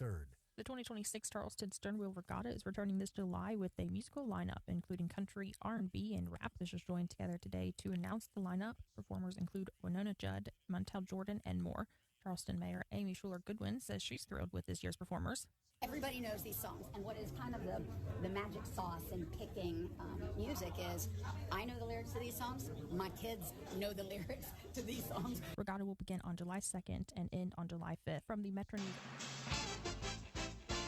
May 3rd. The 2026 Charleston Sternwheel Regatta is returning this July with a musical lineup, including country, R&B, and rap. Officials joined together today to announce the lineup. Performers include Winona Judd, Montel Jordan, and more. Charleston Mayor Amy Schuler-Goodwin says she's thrilled with this year's performers. Everybody knows these songs, and what is kind of the magic sauce in picking music is I know the lyrics to these songs, my kids know the lyrics to these songs. Regatta will begin on July 2nd and end on July 5th. From the Metro News.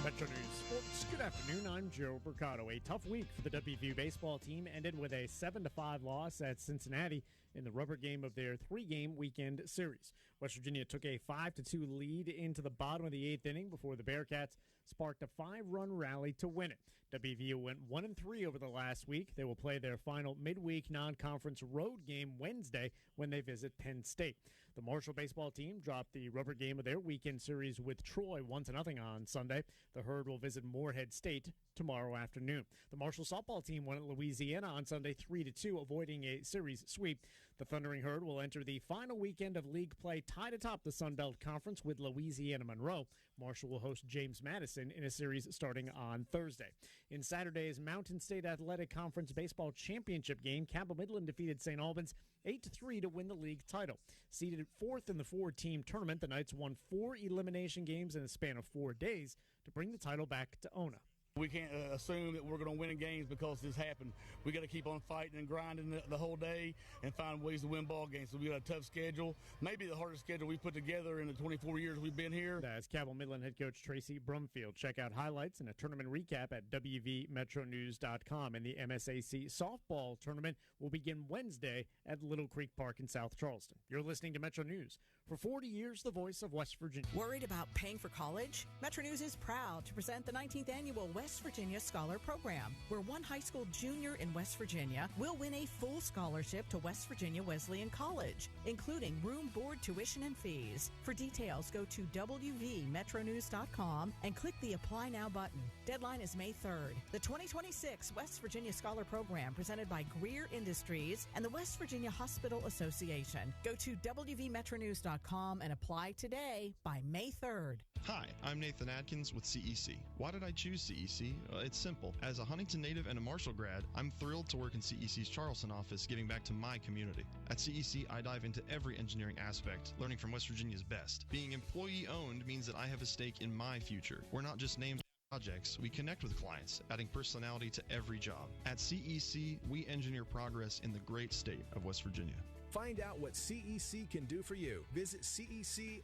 Metro News Sports. Good afternoon. I'm Joe Mercado. A tough week for the WVU baseball team ended with a 7-5 loss at Cincinnati in the rubber game of their 3-game weekend series. West Virginia took a 5-2 lead into the bottom of the 8th inning before the Bearcats sparked a 5-run rally to win it. WVU went 1-3 over the last week. They will play their final midweek non-conference road game Wednesday when they visit Penn State. The Marshall baseball team dropped the rubber game of their weekend series with Troy 1-0 on Sunday. The Herd will visit Morehead State tomorrow afternoon. The Marshall softball team won at Louisiana on Sunday 3-2, avoiding a series sweep. The Thundering Herd will enter the final weekend of league play tied atop the Sun Belt Conference with Louisiana Monroe. Marshall will host James Madison in a series starting on Thursday. In Saturday's Mountain State Athletic Conference Baseball Championship game, Cabell Midland defeated St. Albans 8-3 to win the league title. Seeded fourth in the 4-team tournament, the Knights won 4 elimination games in a span of 4 days to bring the title back to Ona. We can't assume that we're going to win in games because this happened. We got to keep on fighting and grinding the whole day and find ways to win ball games. So we got a tough schedule, maybe the hardest schedule we've put together in the 24 years we've been here. That's Cabell Midland head coach Tracy Brumfield. Check out highlights and a tournament recap at WVMetroNews.com. And the MSAC softball tournament will begin Wednesday at Little Creek Park in South Charleston. You're listening to Metro News. For 40 years, the voice of West Virginia. Worried about paying for college? Metro News is proud to present the 19th annual West Virginia Scholar Program, where one high school junior in West Virginia will win a full scholarship to West Virginia Wesleyan College, including room, board, tuition, and fees. For details, go to WVMetroNews.com and click the Apply Now button. Deadline is May 3rd. The 2026 West Virginia Scholar Program, presented by Greer Industries and the West Virginia Hospital Association. Go to WVMetroNews.com and apply today by May 3rd. Hi, I'm Nathan Adkins with CEC. Why did I choose CEC? It's simple. As a Huntington native and a Marshall grad, I'm thrilled to work in CEC's Charleston office, giving back to my community. At CEC, I dive into every engineering aspect, learning from West Virginia's best. Being employee-owned means that I have a stake in my future. We're not just names projects, we connect with clients, adding personality to every job. At CEC, we engineer progress in the great state of West Virginia. Find out what CEC can do for you. Visit CECinc.com.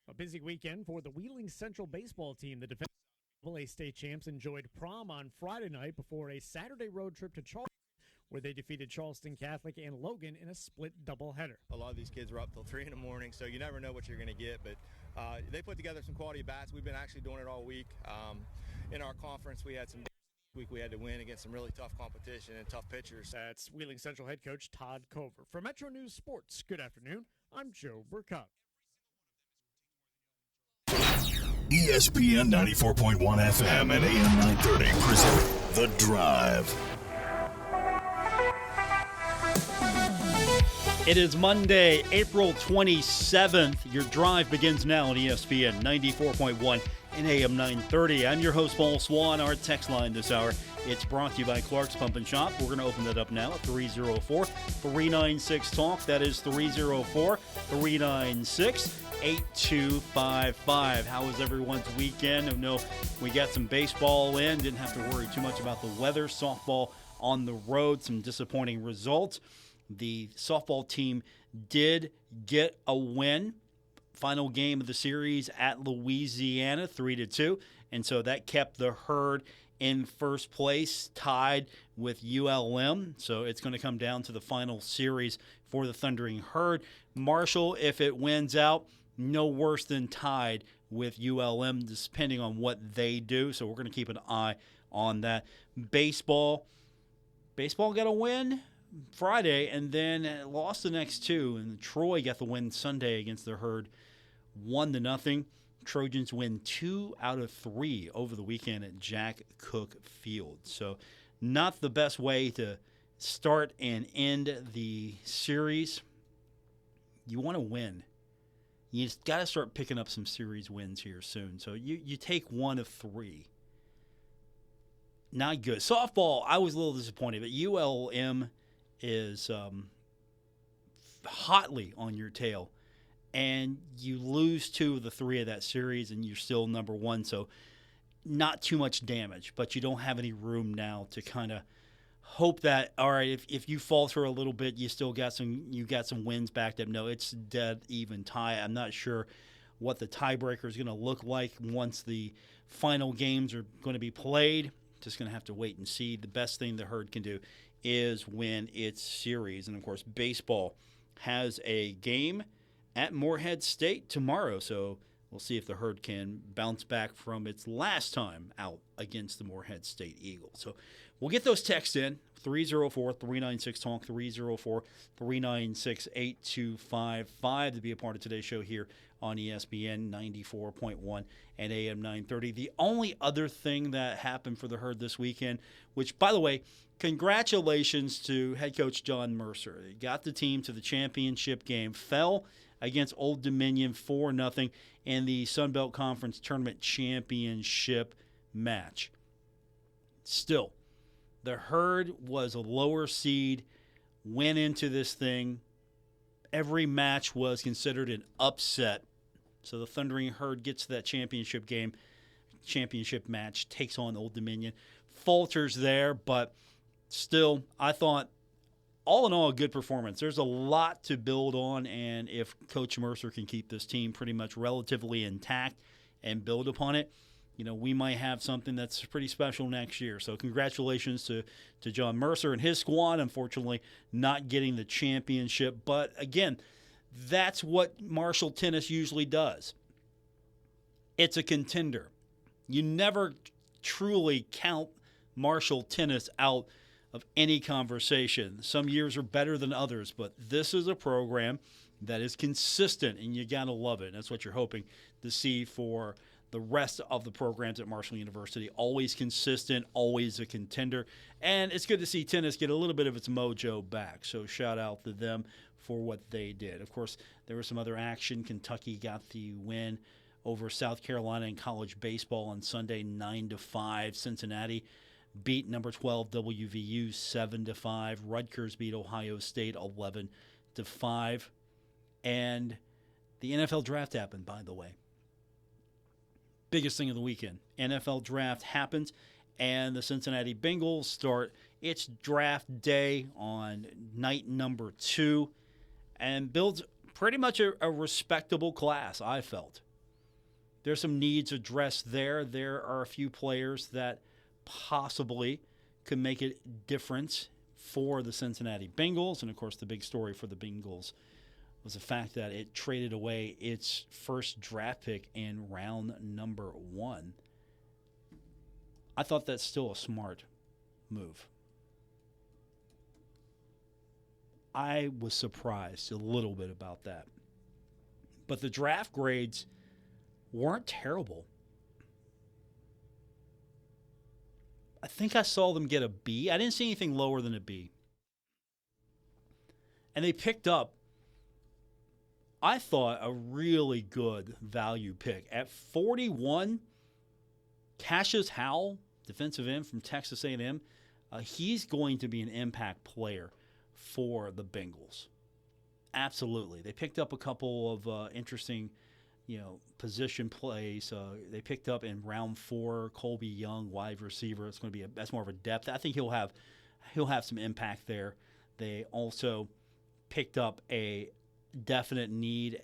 A busy weekend for the Wheeling Central baseball team. The defending AA state champs enjoyed prom on Friday night before a Saturday road trip to Charleston, where they defeated Charleston Catholic and Logan in a split doubleheader. A lot of these kids were up till 3 in the morning, so you never know what you're going to get. But they put together some quality bats. We've been actually doing it all week. In our conference, we had some week we had to win against some really tough competition and tough pitchers. That's Wheeling Central head coach Todd Cover. For Metro News Sports, good afternoon. I'm Joe Burkott. ESPN 94.1 FM and AM 930 present The Drive. It is Monday, April 27th. Your drive begins now on ESPN 94.1 and AM 930. I'm your host, Paul Swann. Our text line this hour, it's brought to you by Clark's Pump and Shop. We're going to open that up now at 304-396-TALK. That is 304-396-8255. How was everyone's weekend? I know we got some baseball in. Didn't have to worry too much about the weather. Softball on the road. Some disappointing results. The softball team did get a win. Final game of the series at Louisiana, 3-2. And so that kept the Herd in first place, tied with ULM. So it's going to come down to the final series for the Thundering Herd. Marshall, if it wins out, no worse than tied with ULM, depending on what they do. So we're going to keep an eye on that. Baseball got a win Friday and then lost the next two. And Troy got the win Sunday against the Herd, 1-0. Trojans win 2 out of 3 over the weekend at Jack Cook Field. So not the best way to start and end the series. You want to win. You just got to start picking up some series wins here soon. So you take 1 of 3. Not good. Softball, I was a little disappointed, but ULM is hotly on your tail. And you lose 2 of the 3 of that series, and you're still number 1. So not too much damage, but you don't have any room now to kind of hope that, all right, if you falter a little bit, you still got some wins backed up. No, it's dead even tie. I'm not sure what the tiebreaker is going to look like once the final games are going to be played. Just going to have to wait and see. The best thing the Herd can do is win its series. And, of course, baseball has a game at Morehead State tomorrow. So we'll see if the Herd can bounce back from its last time out against the Morehead State Eagles. So we'll get those texts in. 304-396-TALK, 304-396-8255 to be a part of today's show here on ESPN 94.1 and AM 930. The only other thing that happened for the Herd this weekend, which, by the way, congratulations to head coach John Mercer. He got the team to the championship game, fell against Old Dominion 4-0 in the Sun Belt Conference Tournament Championship match. Still, the Herd was a lower seed, went into this thing. Every match was considered an upset. So the Thundering Herd gets to that championship game, championship match, takes on Old Dominion. Falters there, but still, I thought, all in all, a good performance. There's a lot to build on, and if Coach Mercer can keep this team pretty much relatively intact and build upon it, we might have something that's pretty special next year. So congratulations to John Mercer and his squad. Unfortunately, not getting the championship. But, again, that's what Marshall Tennis usually does. It's a contender. You never truly count Marshall Tennis out of any conversation. Some years are better than others, but this is a program that is consistent, and you got to love it. And that's what you're hoping to see for the rest of the programs at Marshall University. Always consistent, always a contender. And it's good to see tennis get a little bit of its mojo back. So shout out to them for what they did. Of course, there was some other action. Kentucky got the win over South Carolina in college baseball on Sunday, 9-5. Cincinnati beat number 12 WVU 7-5. Rutgers beat Ohio State 11-5. And the NFL draft happened, by the way. Biggest thing of the weekend. NFL draft happens, and the Cincinnati Bengals start its draft day on night number 2 and builds pretty much a respectable class, I felt. There's some needs addressed there. There are a few players that possibly could make a difference for the Cincinnati Bengals. And, of course, the big story for the Bengals was the fact that it traded away its first draft pick in round number 1. I thought that's still a smart move. I was surprised a little bit about that. But the draft grades weren't terrible. I think I saw them get a B. I didn't see anything lower than a B. And they picked up, I thought, a really good value pick. At 41, Cassius Howell, defensive end from Texas A&M, he's going to be an impact player for the Bengals. Absolutely. They picked up a couple of interesting, position plays. They picked up in round 4 Colby Young, wide receiver. It's going to be that's more of a depth. I think he'll have some impact there. They also picked up a definite need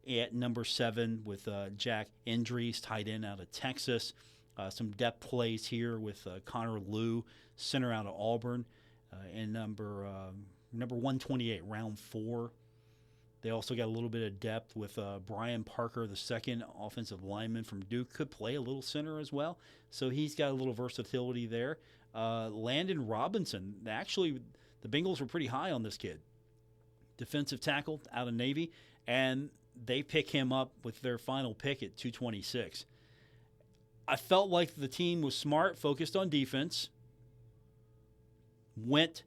at number 7 with Jack Indries, tight end out of Texas. Some depth plays here with Connor Liu, center out of Auburn, and number 128, round 4. They also got a little bit of depth with Brian Parker, the second offensive lineman from Duke, could play a little center as well. So he's got a little versatility there. Landon Robinson, actually, the Bengals were pretty high on this kid. Defensive tackle out of Navy, and they pick him up with their final pick at 226. I felt like the team was smart, focused on defense, went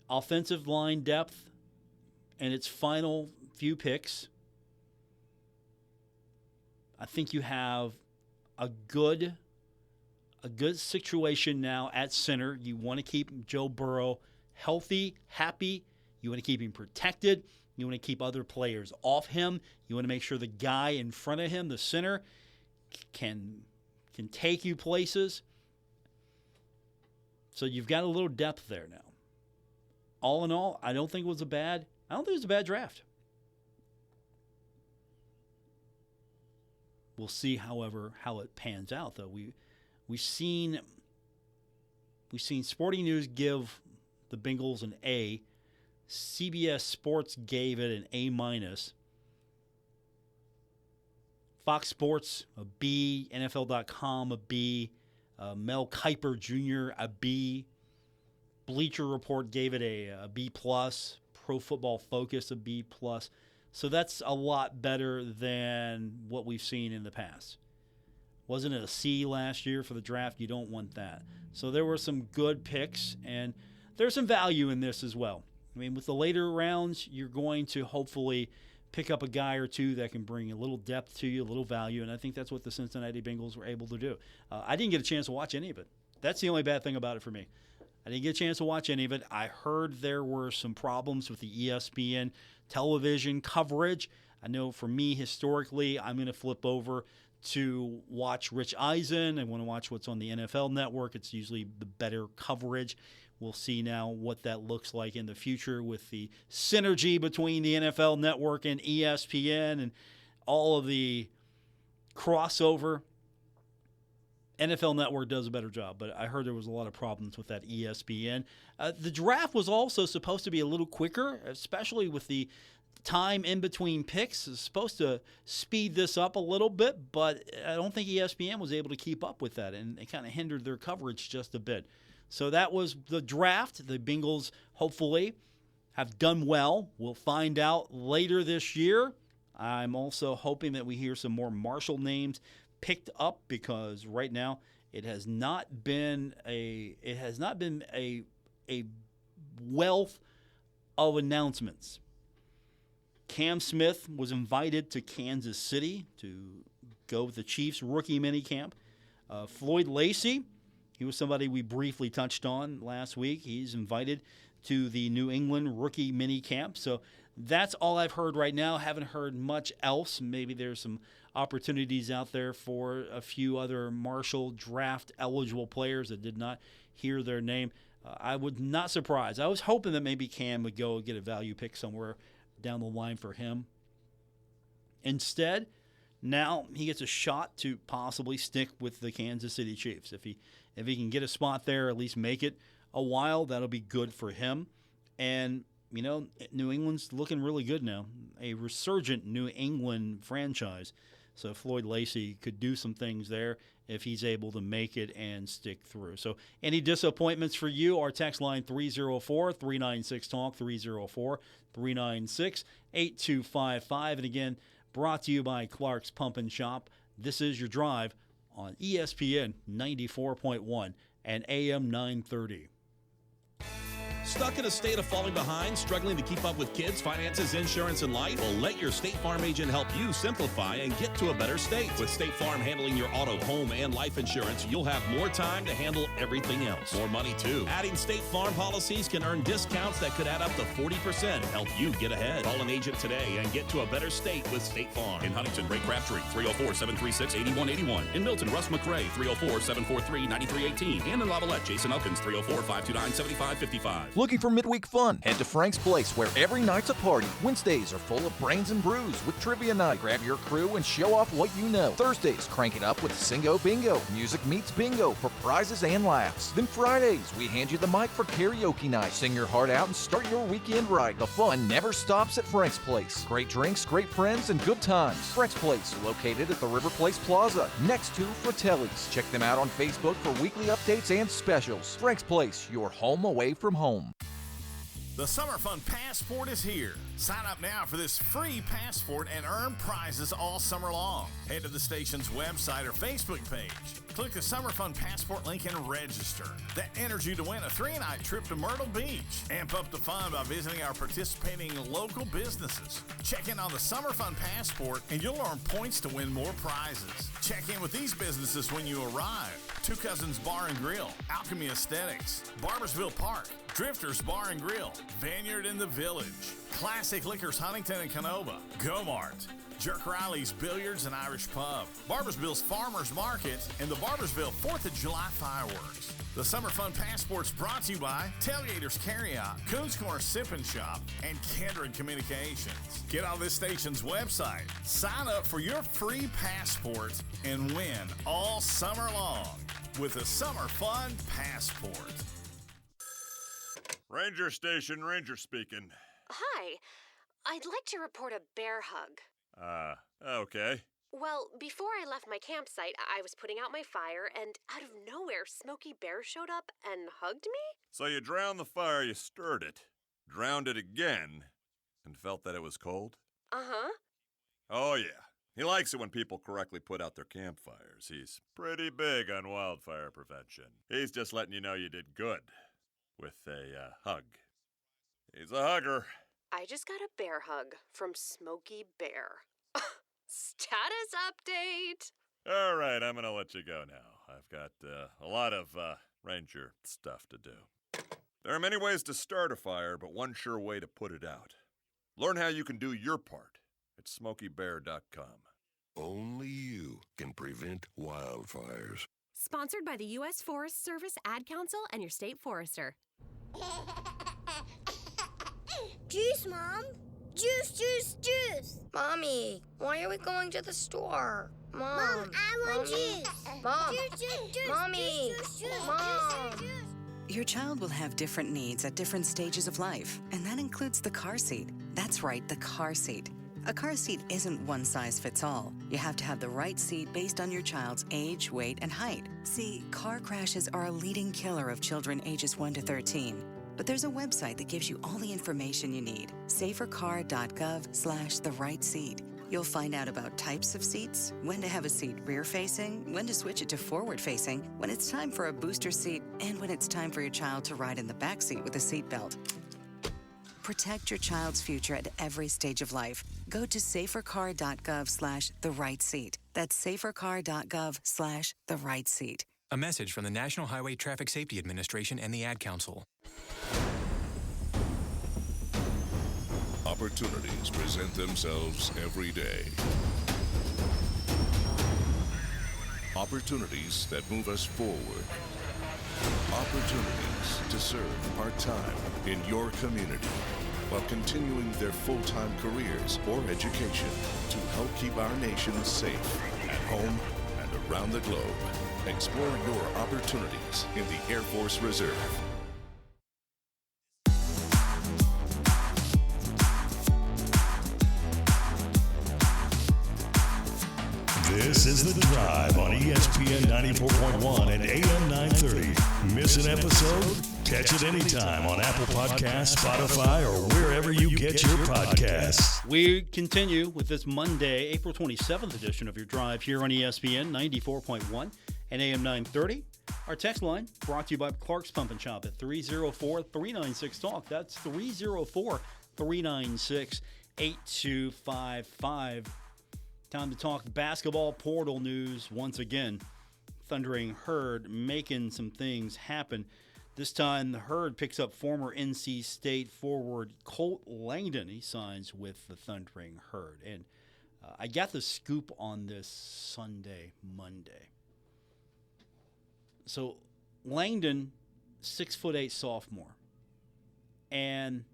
offensive line depth in its final few picks, I think you have a good situation now at center. You want to keep Joe Burrow healthy, happy. You want to keep him protected. You want to keep other players off him. You want to make sure the guy in front of him, the center, can take you places. So you've got a little depth there now. All in all, I don't think it was a bad draft. We'll see, however, how it pans out, though. We've seen Sporting News give the Bengals an A. CBS Sports gave it an A-. Fox Sports, a B. NFL.com, a B. Mel Kiper Jr., a B. Bleacher Report gave it a B+. Pro Football Focus, a B+. So that's a lot better than what we've seen in the past. Wasn't it a C last year for the draft? You don't want that. So there were some good picks, and there's some value in this as well. I mean, with the later rounds, you're going to hopefully pick up a guy or two that can bring a little depth to you, a little value, and I think that's what the Cincinnati Bengals were able to do. I didn't get a chance to watch any of it. That's the only bad thing about it for me. I didn't get a chance to watch any of it. I heard there were some problems with the ESPN television coverage. I know for me, historically, I'm going to flip over to watch Rich Eisen. I want to watch what's on the NFL Network. It's usually the better coverage. We'll see now what that looks like in the future with the synergy between the NFL Network and ESPN and all of the crossover. NFL Network does a better job, but I heard there was a lot of problems with that ESPN. The draft was also supposed to be a little quicker, especially with the time in between picks. It's supposed to speed this up a little bit, but I don't think ESPN was able to keep up with that, and it kind of hindered their coverage just a bit. So that was the draft. The Bengals, hopefully, have done well. We'll find out later this year. I'm also hoping that we hear some more Marshall names picked up, because right now it has not been a wealth of announcements. Cam Smith was invited to Kansas City to go with the Chiefs rookie minicamp. Floyd Lacey, he was somebody we briefly touched on last week. He's invited to the New England rookie minicamp. So that's all I've heard right now. Haven't heard much else. Maybe there's some opportunities out there for a few other Marshall draft eligible players that did not hear their name. I would not surprise. I was hoping that maybe Cam would go get a value pick somewhere down the line for him. Instead, now he gets a shot to possibly stick with the Kansas City Chiefs. If he can get a spot there, at least make it a while, that'll be good for him. And, you know, New England's looking really good now. A resurgent New England franchise. So Floyd Lacey could do some things there if he's able to make it and stick through. So any disappointments for you? Our text line 304-396-TALK, 304-396-8255. And again, brought to you by Clark's Pump and Shop. This is your drive on ESPN 94.1 and AM 930. Stuck in a state of falling behind, struggling to keep up with kids, finances, insurance, and life? Well, let your State Farm agent help you simplify and get to a better state. With State Farm handling your auto, home, and life insurance, you'll have more time to handle everything else. More money, too. Adding State Farm policies can earn discounts that could add up to 40% and help you get ahead. Call an agent today and get to a better state with State Farm. In Huntington, Ray Crabtree, 304-736-8181. In Milton, Russ McRae, 304-743-9318. And in Lavallette, Jason Elkins, 304-529-7555. Looking for midweek fun? Head to Frank's Place, where every night's a party. Wednesdays are full of brains and brews with trivia night. Grab your crew and show off what you know. Thursdays, crank it up with Singo Bingo. Music meets bingo for prizes and laughs. Then Fridays, we hand you the mic for karaoke night. Sing your heart out and start your weekend right. The fun never stops at Frank's Place. Great drinks, great friends, and good times. Frank's Place, located at the River Place Plaza, next to Fratelli's. Check them out on Facebook for weekly updates and specials. Frank's Place, your home away from home. The Summer Fun Passport is here. Sign up now for this free passport and earn prizes all summer long. Head to the station's website or Facebook page. Click the Summer Fun Passport link and register. That enters you to win a 3-night trip to Myrtle Beach. Amp up the fun by visiting our participating local businesses. Check in on the Summer Fun Passport and you'll earn points to win more prizes. Check in with these businesses when you arrive. Two Cousins Bar and Grill, Alchemy Aesthetics, Barbersville Park, Drifters Bar and Grill, Vineyard in the Village, Classic Liquors Huntington and Canova, Go-Mart, Jerk Riley's Billiards and Irish Pub, Barbersville's Farmers Market, and the Barbersville 4th of July Fireworks. The Summer Fun Passport's brought to you by Tailgaters Carryout, Coons Corner Sip and Shop, and Kindred Communications. Get on this station's website, sign up for your free passport, and win all summer long with the Summer Fun Passport. Ranger Station, Ranger speaking. Hi. I'd like to report a bear hug. Okay. Well, before I left my campsite, I was putting out my fire, and out of nowhere, Smokey Bear showed up and hugged me? So you drowned the fire, you stirred it, drowned it again, and felt that it was cold? Uh-huh. Oh, yeah. He likes it when people correctly put out their campfires. He's pretty big on wildfire prevention. He's just letting you know you did good with a hug. He's a hugger. I just got a bear hug from Smokey Bear. Status update! All right, I'm going to let you go now. I've got a lot of ranger stuff to do. There are many ways to start a fire, but one sure way to put it out. Learn how you can do your part at SmokeyBear.com. Only you can prevent wildfires. Sponsored by the U.S. Forest Service, Ad Council, and your state forester. Juice, Mom! Juice, juice, juice! Mommy, why are we going to the store? Mom, I want juice! Mom, juice, juice, juice! Mommy, juice, juice, Mom! Juice, juice. Your child will have different needs at different stages of life, and that includes the car seat. That's right, the car seat. A car seat isn't one size fits all. You have to have the right seat based on your child's age, weight, and height. See, car crashes are a leading killer of children ages 1 to 13. But there's a website that gives you all the information you need. safercar.gov/the-right-seat. You'll find out about types of seats, when to have a seat rear-facing, when to switch it to forward-facing, when it's time for a booster seat, and when it's time for your child to ride in the back seat with a seatbelt. Protect your child's future at every stage of life. Go to safercar.gov/the-right-seat. That's safercar.gov/the-right-seat. A message from the National Highway Traffic Safety Administration and the Ad Council. Opportunities present themselves every day. Opportunities that move us forward. Opportunities to serve part-time in your community while continuing their full-time careers or education to help keep our nation safe at home and around the globe. Explore your opportunities in the Air Force Reserve. This is The Drive on ESPN 94.1 and AM 930. Miss an episode? Catch it anytime on Apple Podcasts, Spotify, or wherever you get your podcasts. We continue with this Monday, April 27th edition of Your Drive here on ESPN 94.1 and AM 930. Our text line brought to you by Clark's Pump and Shop at 304-396-TALK. That's 304-396-8255. Time to talk basketball portal news once again. Thundering Herd making some things happen. This time, the Herd picks up former NC State forward Colt Langdon. He signs with the Thundering Herd. And I got the scoop on this Monday. So, Langdon, 6'8" sophomore. And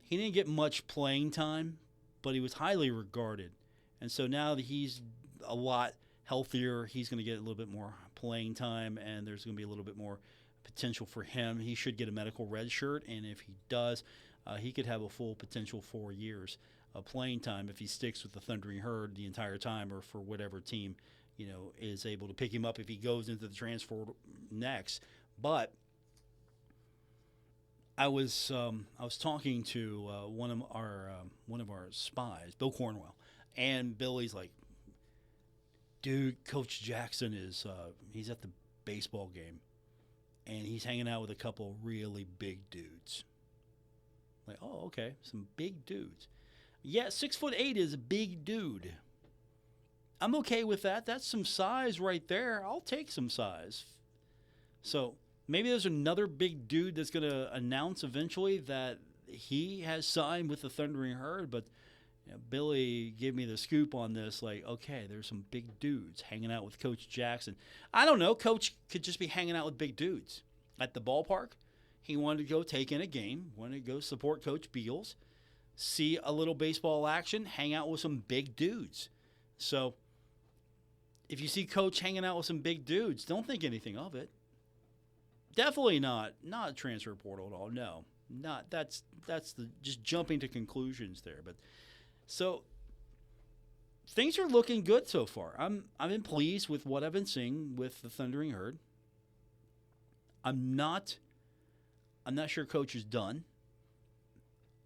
he didn't get much playing time, but he was highly regarded. And so now that he's a lot healthier, he's going to get a little bit more playing time, and there's going to be a little bit more potential for him. He should get a medical red shirt, and if he does, he could have a full potential 4 years of playing time if he sticks with the Thundering Herd the entire time, or for whatever team, is able to pick him up if he goes into the transfer next. But I was talking to one of our spies, Bill Cornwell, and Billy's like, dude, Coach Jackson is he's at the baseball game, and he's hanging out with a couple really big dudes. Like, oh, okay, some big dudes. Yeah, 6'8" is a big dude. I'm okay with that. That's some size right there. I'll take some size. So maybe there's another big dude that's going to announce eventually that he has signed with the Thundering Herd, but Billy gave me the scoop on this. Like, okay, there's some big dudes hanging out with Coach Jackson. I don't know. Coach could just be hanging out with big dudes at the ballpark. He wanted to go take in a game, wanted to go support Coach Beals, see a little baseball action, hang out with some big dudes. So if you see Coach hanging out with some big dudes, don't think anything of it. Definitely not a transfer portal at all. No, not that's the just jumping to conclusions there. But so things are looking good so far. I've been pleased with what I've been seeing with the Thundering Herd. I'm not sure Coach is done.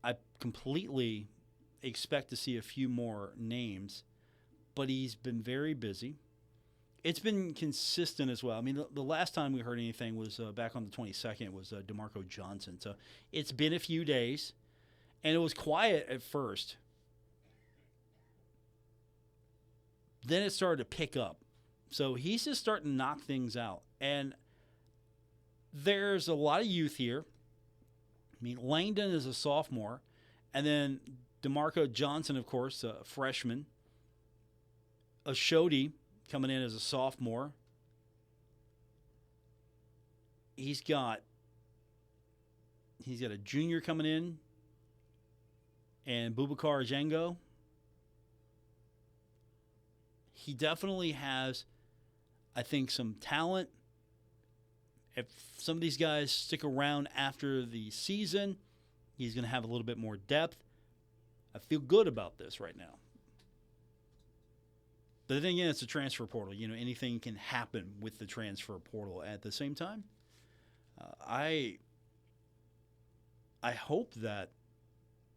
I completely expect to see a few more names, but he's been very busy. It's been consistent as well. I mean, the last time we heard anything was back on the 22nd was DeMarco Johnson. So it's been a few days, and it was quiet at first. Then it started to pick up. So he's just starting to knock things out. And there's a lot of youth here. I mean, Langdon is a sophomore. And then DeMarco Johnson, of course, a freshman. Ashodi coming in as a sophomore. He's got a junior coming in, and Boubacar Django. He definitely has, I think, some talent. If some of these guys stick around after the season, he's going to have a little bit more depth. I feel good about this right now. But then again, it's a transfer portal. You know, anything can happen with the transfer portal. At the same time, I hope that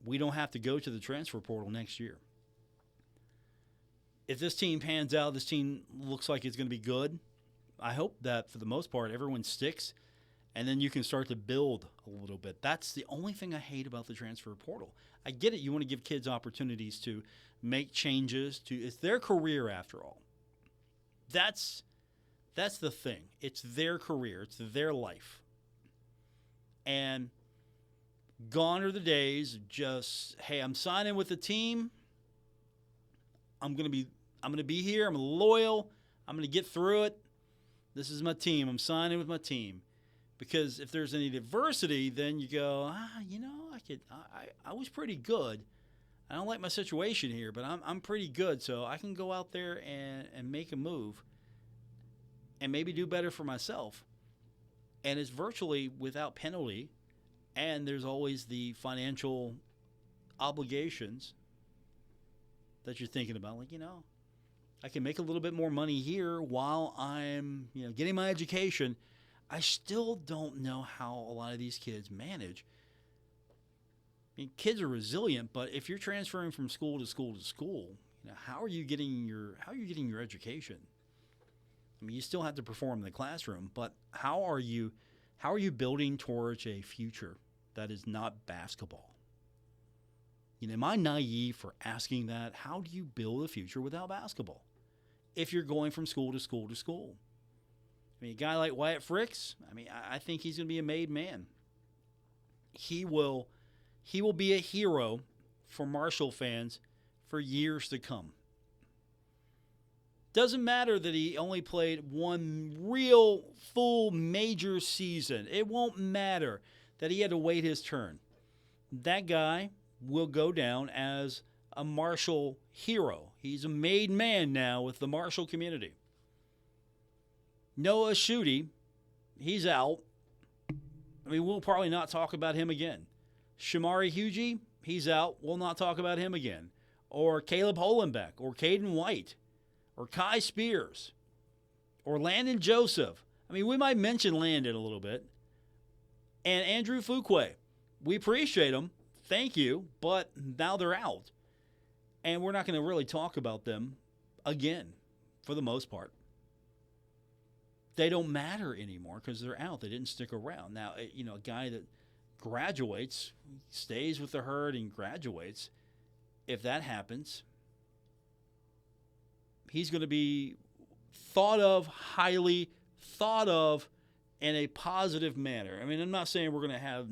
we don't have to go to the transfer portal next year. If this team pans out, this team looks like it's going to be good, I hope that for the most part everyone sticks, and then you can start to build a little bit. That's the only thing I hate about the transfer portal. I get it. You want to give kids opportunities to make changes. It's their career after all. That's the thing. It's their career. It's their life. And gone are the days of just, hey, I'm signing with the team. I'm gonna be here. I'm loyal. I'm gonna get through it. This is my team. I'm signing with my team. Because if there's any adversity, then you go, I was pretty good. I don't like my situation here, but I'm pretty good, so I can go out there and make a move and maybe do better for myself. And it's virtually without penalty, and there's always the financial obligations that you're thinking about. Like, I can make a little bit more money here while I'm, getting my education. I still don't know how a lot of these kids manage. I mean, kids are resilient, but if you're transferring from school to school to school, how are you getting your education? I mean, you still have to perform in the classroom, but how are you building towards a future that is not basketball? Am I naive for asking that? How do you build a future without basketball if you're going from school to school to school? I mean, a guy like Wyatt Fricks, I think he's going to be a made man. He will be a hero for Marshall fans for years to come. Doesn't matter that he only played one real full major season. It won't matter that he had to wait his turn. That guy will go down as a Marshall hero. He's a made man now with the Marshall community. Noah Schutte, he's out. We'll probably not talk about him again. Shamari Hugie, he's out. We'll not talk about him again. Or Caleb Holenbeck, or Caden White, or Kai Spears, or Landon Joseph. We might mention Landon a little bit. And Andrew Fuqua. we appreciate them. Thank you. But now they're out. And we're not going to really talk about them again for the most part. They don't matter anymore because they're out. They didn't stick around. Now, a guy that graduates, stays with the herd and graduates, if that happens, he's going to be highly thought of in a positive manner. I mean, I'm not saying we're going to have,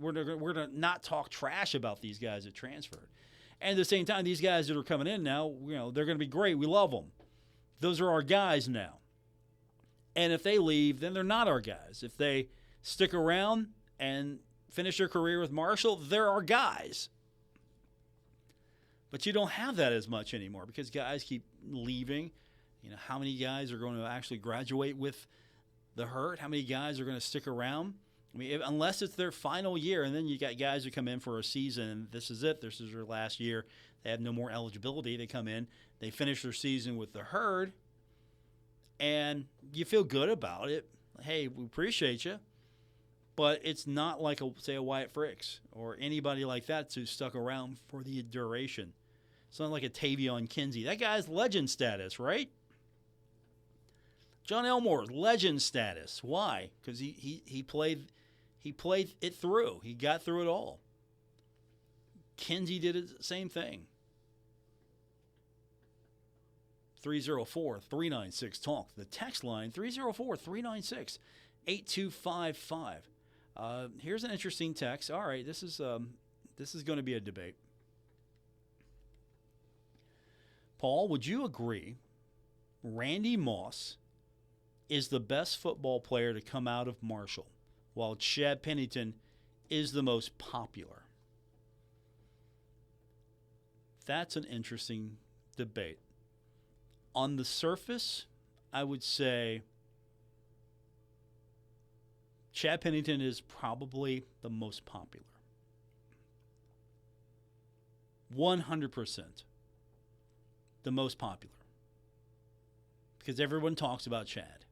we're going to not talk trash about these guys that transferred. And at the same time, these guys that are coming in now, they're going to be great. We love them. Those are our guys now. And if they leave, then they're not our guys. If they stick around and finish their career with Marshall, they're our guys. But you don't have that as much anymore because guys keep leaving. How many guys are going to actually graduate with the herd? How many guys are going to stick around? I mean, unless it's their final year, and then you got guys who come in for a season, and this is it. This is their last year. They have no more eligibility. They come in, they finish their season with the herd, and you feel good about it. Hey, we appreciate you. But it's not like, a Wyatt Fricks or anybody like that who stuck around for the duration. It's not like a Tavion Kinsey. That guy's legend status, right? John Elmore, legend status. Why? Because he played it through. He got through it all. Kinsey did the same thing. 304-396-TALK. The text line, 304-396-8255. Here's an interesting text. All right, this is going to be a debate. Paul, would you agree Randy Moss is the best football player to come out of Marshall, while Chad Pennington is the most popular? That's an interesting debate. On the surface, I would say Chad Pennington is probably the most popular. 100% the most popular. Because everyone talks about Chad.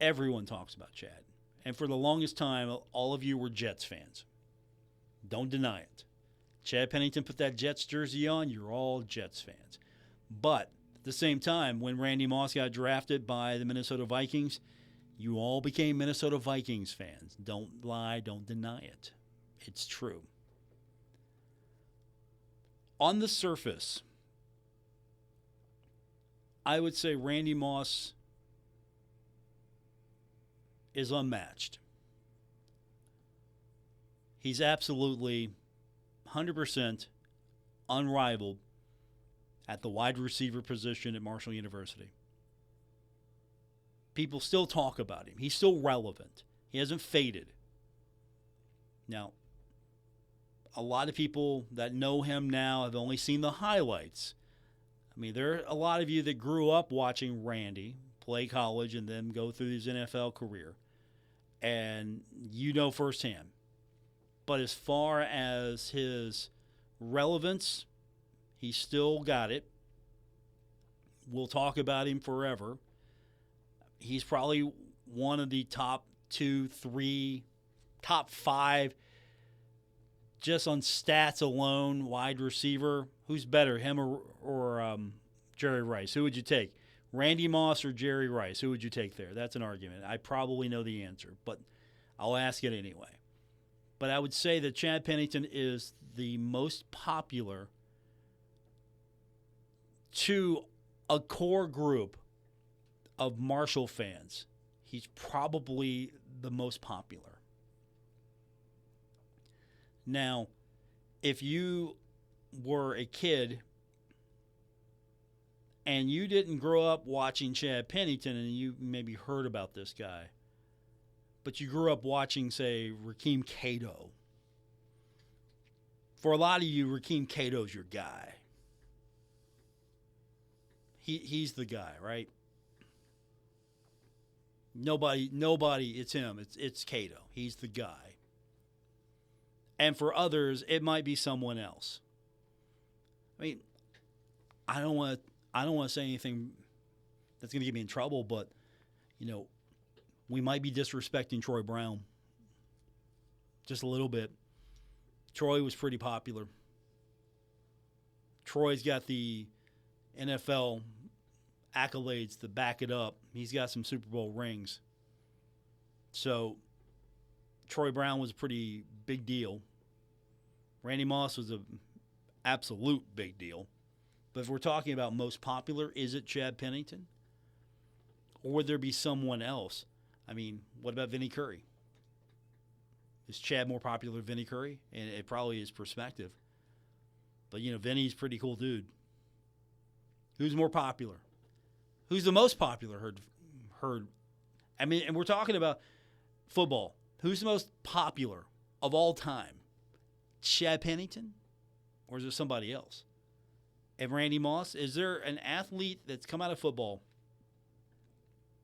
Everyone talks about Chad. And for the longest time, all of you were Jets fans. Don't deny it. Chad Pennington put that Jets jersey on, you're all Jets fans. But at the same time, when Randy Moss got drafted by the Minnesota Vikings, you all became Minnesota Vikings fans. Don't lie, don't deny it. It's true. On the surface, I would say Randy Moss is unmatched. He's absolutely 100% unrivaled at the wide receiver position at Marshall University. People still talk about him. He's still relevant. He hasn't faded. Now, a lot of people that know him now have only seen the highlights. I mean, there are a lot of you that grew up watching Randy play college and then go through his NFL career, and you know firsthand. But as far as his relevance, he's still got it. We'll talk about him forever. He's probably one of the top 2, 3, top 5, just on stats alone, wide receiver. Who's better, him or Jerry Rice? Who would you take? Randy Moss or Jerry Rice? Who would you take there? That's an argument. I probably know the answer, but I'll ask it anyway. But I would say that Chad Pennington is the most popular to a core group of Marshall fans. He's probably the most popular. Now, if you were a kid and you didn't grow up watching Chad Pennington and you maybe heard about this guy, but you grew up watching, say, Rakeem Cato. For a lot of you, Rakeem Cato's your guy. He's the guy, right? Nobody, it's him. It's Cato. He's the guy. And for others, it might be someone else. I mean, I don't want to say anything that's going to get me in trouble, but, we might be disrespecting Troy Brown just a little bit. Troy was pretty popular. Troy's got the NFL accolades to back it up. He's got some Super Bowl rings. So Troy Brown was a pretty big deal. Randy Moss was an absolute big deal. But if we're talking about most popular, is it Chad Pennington? Or would there be someone else? I mean, what about Vinny Curry? Is Chad more popular than Vinny Curry? And it probably is perspective. But, Vinny's a pretty cool dude. Who's more popular? Who's the most popular? Heard. I mean, and we're talking about football. Who's the most popular of all time? Chad Pennington? Or is it somebody else? And Randy Moss? Is there an athlete that's come out of football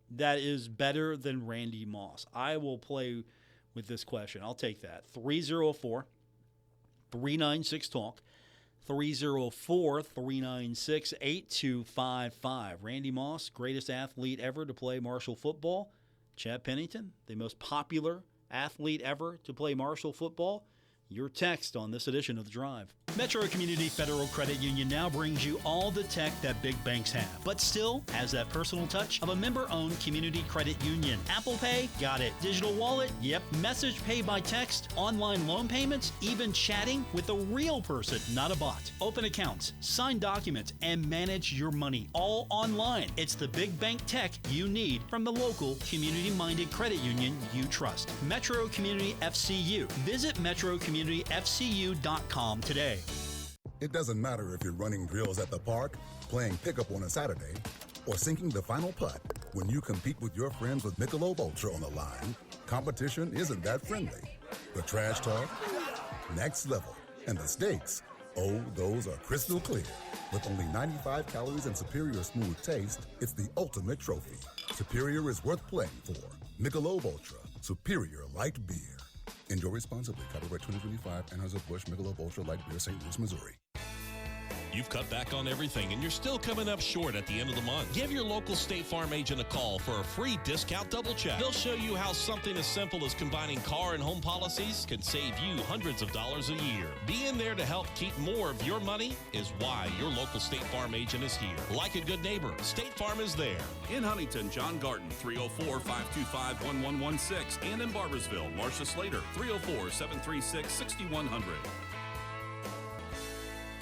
that is better than Randy Moss? I will play with this question. I'll take that. 304-396-TALK. 304-396-8255. Randy Moss, greatest athlete ever to play Marshall football. Chad Pennington, the most popular athlete ever to play Marshall football. Your text on this edition of The Drive. Metro Community Federal Credit Union now brings you all the tech that big banks have, but still has that personal touch of a member-owned community credit union. Apple Pay? Got it. Digital wallet? Yep. Message pay by text, online loan payments, even chatting with a real person, not a bot. Open accounts, sign documents, and manage your money all online. It's the big bank tech you need from the local community-minded credit union you trust. Metro Community FCU. Visit metrocommunityfcu.com today. It doesn't matter if you're running drills at the park, playing pickup on a Saturday, or sinking the final putt. When you compete with your friends with Michelob Ultra on the line, competition isn't that friendly. The trash talk, next level. And the stakes, oh, those are crystal clear. With only 95 calories and superior smooth taste, it's the ultimate trophy. Superior is worth playing for. Michelob Ultra, superior light beer. Enjoy responsibly. Copyright 2025, Anheuser-Busch Michelob Ultra Light Beer, St. Louis, Missouri. You've cut back on everything and you're still coming up short at the end of the month. Give your local State Farm agent a call for a free discount double check. They'll show you how something as simple as combining car and home policies can save you hundreds of dollars a year. Being there to help keep more of your money is why your local State Farm agent is here. Like a good neighbor, State Farm is there. In Huntington, John Garten, 304-525-1116. And in Barbersville, Marcia Slater, 304-736-6100.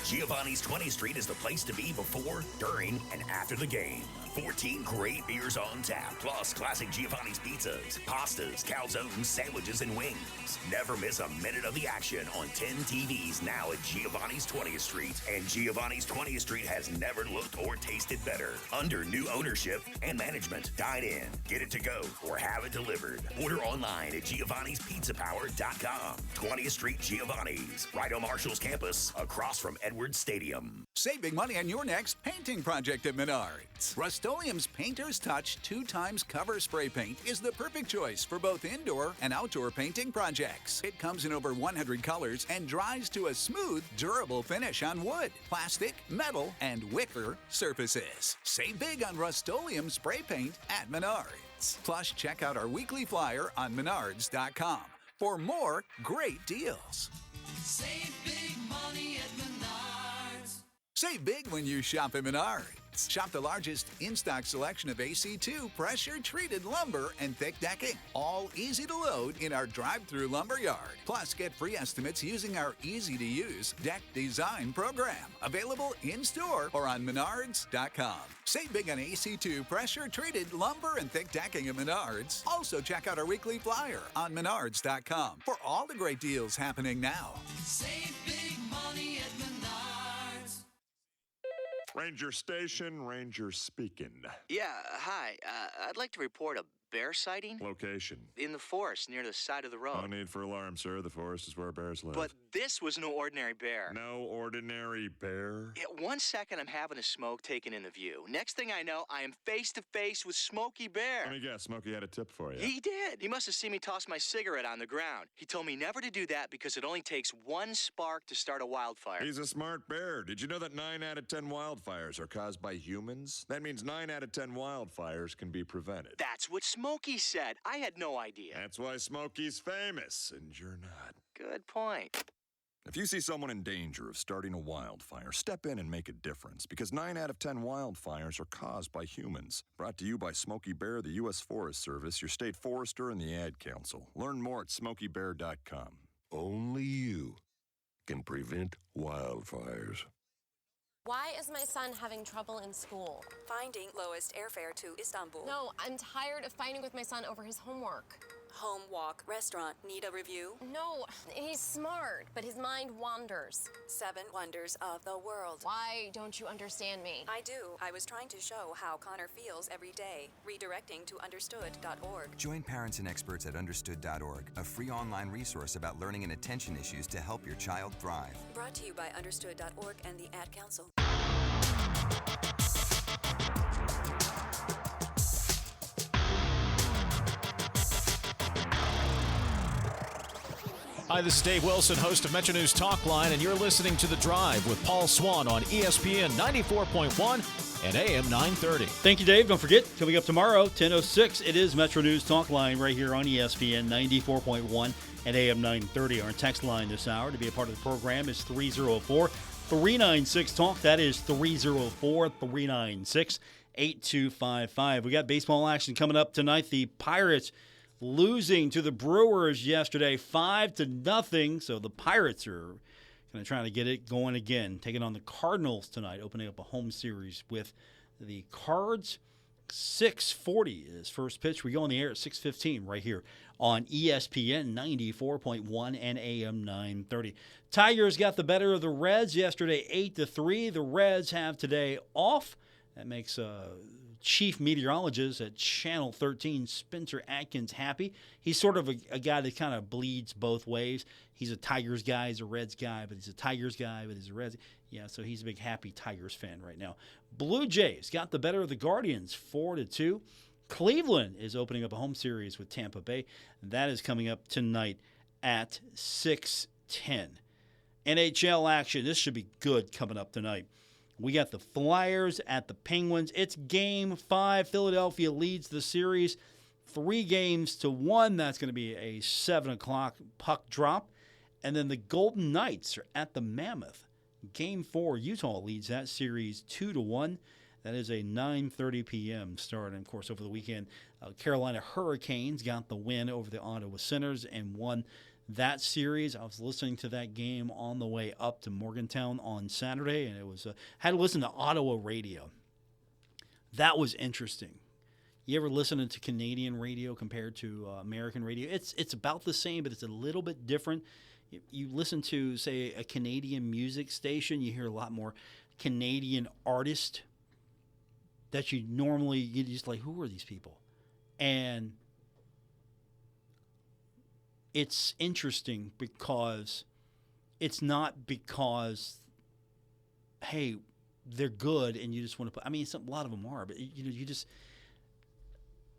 Giovanni's 20th Street is the place to be before, during, and after the game. 14 great beers on tap, plus classic Giovanni's pizzas, pastas, calzones, sandwiches, and wings. Never miss a minute of the action on 10 TVs now at Giovanni's 20th Street. And Giovanni's 20th Street has never looked or tasted better. Under new ownership and management. Dine in, get it to go, or have it delivered. Order online at Giovanni'sPizzaPower.com. 20th Street Giovanni's, right on Marshall's campus, across from Edwards Stadium. Save big money on your next painting project at Menards. Rust-Oleum's Painter's Touch 2x cover spray paint is the perfect choice for both indoor and outdoor painting projects. It comes in over 100 colors and dries to a smooth, durable finish on wood, plastic, metal, and wicker surfaces. Save big on Rust-Oleum spray paint at Menards. Plus, check out our weekly flyer on Menards.com for more great deals. Save big money at Menards. Save big when you shop at Menards. Shop the largest in-stock selection of AC2 pressure-treated lumber and thick decking. All easy to load in our drive-through lumber yard. Plus, get free estimates using our easy-to-use deck design program. Available in-store or on Menards.com. Save big on AC2 pressure-treated lumber and thick decking at Menards. Also, check out our weekly flyer on Menards.com for all the great deals happening now. Save big money at Menards. Ranger Station, Ranger speaking. Yeah, hi. I'd like to report a bear sighting. Location. In the forest near the side of the road. No need for alarm, sir. The forest is where bears live. But this was no ordinary bear. No ordinary bear? Yeah, 1 second I'm having a smoke taking in the view. Next thing I know, I am face to face with Smokey Bear. Let me guess, Smokey had a tip for you. He did. He must have seen me toss my cigarette on the ground. He told me never to do that because it only takes one spark to start a wildfire. He's a smart bear. Did you know that 9 out of 10 wildfires are caused by humans? That means 9 out of 10 wildfires can be prevented. That's what Smokey said. I had no idea. That's why Smokey's famous, and you're not. Good point. If you see someone in danger of starting a wildfire, step in and make a difference, because 9 out of 10 wildfires are caused by humans. Brought to you by Smokey Bear, the U.S. Forest Service, your state forester, and the Ad Council. Learn more at smokeybear.com. Only you can prevent wildfires. Why is my son having trouble in school? Finding lowest airfare to Istanbul. No, I'm tired of fighting with my son over his homework. Home, walk, restaurant. Need a review? No, he's smart, but his mind wanders. 7 wonders of the world. Why don't you understand me? I do. I was trying to show how Connor feels every day. Redirecting to understood.org. Join parents and experts at understood.org, a free online resource about learning and attention issues to help your child thrive. Brought to you by understood.org and the Ad Council. Hi, this is Dave Wilson, host of Metro News Talk Line, and you're listening to The Drive with Paul Swann on ESPN 94.1 and AM 930. Thank you, Dave. Don't forget, coming up tomorrow, 10:06, it is Metro News Talk Line right here on ESPN 94.1 and AM 930. Our text line this hour to be a part of the program is 304-396-TALK. That is 304-396-8255. We got baseball action coming up tonight. The Pirates losing to the Brewers yesterday 5-0. So the Pirates are going to try to get it going again, taking on the Cardinals tonight, opening up a home series with the Cards. 6:40 is first pitch. We go on the air at 6:15 right here on ESPN 94.1 and AM 930. Tigers got the better of the Reds yesterday 8-3. The Reds have today off. That makes chief meteorologist at Channel 13, Spencer Atkins, happy. He's sort of a guy that kind of bleeds both ways. He's a Tigers guy, he's a Reds guy, but he's a Tigers guy, but he's a Reds. Yeah, so he's a big happy Tigers fan right now. Blue Jays got the better of the Guardians 4-2. Cleveland is opening up a home series with Tampa Bay. That is coming up tonight at 6:10. NHL action. This should be good coming up tonight. We got the Flyers at the Penguins. It's Game 5. Philadelphia leads the series 3-1. That's going to be a 7 o'clock puck drop. And then the Golden Knights are at the Mammoth. Game 4, Utah leads that series 2-1. That is a 9:30 p.m. start. And, of course, over the weekend, Carolina Hurricanes got the win over the Ottawa Senators and won that series. I was listening to that game on the way up to Morgantown on Saturday, and it was had to listen to Ottawa radio. That was interesting. You ever listen to Canadian radio compared to American radio? It's about the same, but it's a little bit different. You listen to, say, a Canadian music station, you hear a lot more Canadian artists that you just like, who are these people? And it's interesting because it's not because, hey, they're good and you just want to put. I mean, a lot of them are, but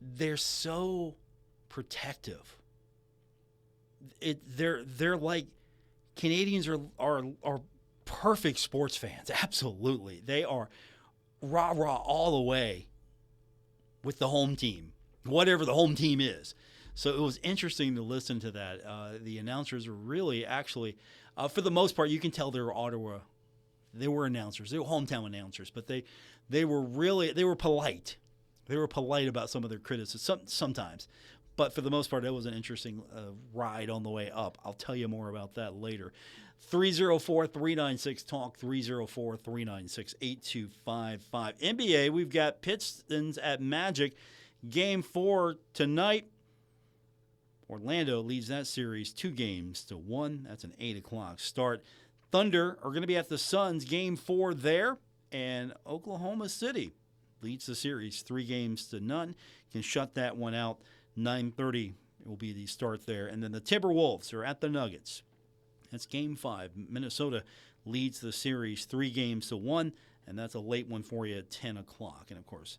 they're so protective. They're like Canadians are perfect sports fans. Absolutely, they are rah all the way with the home team, whatever the home team is. So it was interesting to listen to that. The announcers were really actually, for the most part, you can tell they were Ottawa. They were announcers. They were hometown announcers, but they were polite. They were polite about some of their criticism sometimes. But for the most part, it was an interesting ride on the way up. I'll tell you more about that later. 304-396-TALK, 304-396-8255. NBA, we've got Pistons at Magic. Game 4 tonight. Orlando leads that series 2-1. That's an 8 o'clock start. Thunder are going to be at the Suns. Game 4 there. And Oklahoma City leads the series 3-0. Can shut that one out. 9:30 will be the start there. And then the Timberwolves are at the Nuggets. That's Game 5. Minnesota leads the series 3-1. And that's a late one for you at 10 o'clock. And, of course,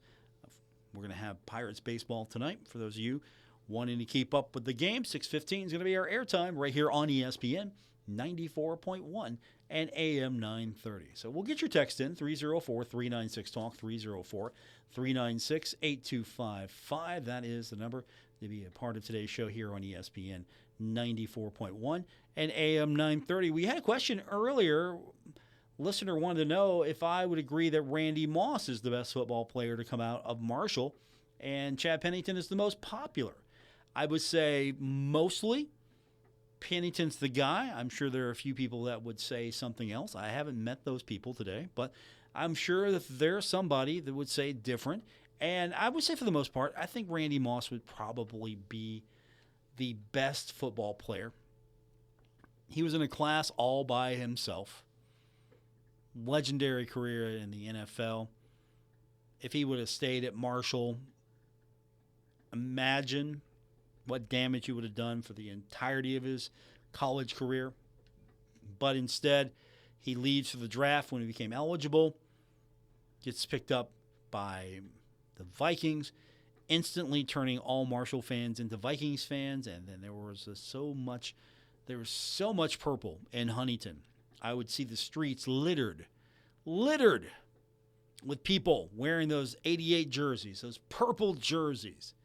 we're going to have Pirates baseball tonight for those of you wanting to keep up with the game. 6:15 is going to be our airtime right here on ESPN 94.1 and AM 930. So we'll get your text in, 304-396-TALK, 304-396-8255. That is the number to be a part of today's show here on ESPN 94.1 and AM 930. We had a question earlier. Listener wanted to know if I would agree that Randy Moss is the best football player to come out of Marshall and Chad Pennington is the most popular. I would say mostly Pennington's the guy. I'm sure there are a few people that would say something else. I haven't met those people today, but I'm sure that there's somebody that would say different. And I would say for the most part, I think Randy Moss would probably be the best football player. He was in a class all by himself. Legendary career in the NFL. If he would have stayed at Marshall, imagine what damage he would have done for the entirety of his college career. But instead, he leaves for the draft when he became eligible, gets picked up by the Vikings, instantly turning all Marshall fans into Vikings fans, and then there was so much purple in Huntington. I would see the streets littered with people wearing those 88 jerseys, those purple jerseys.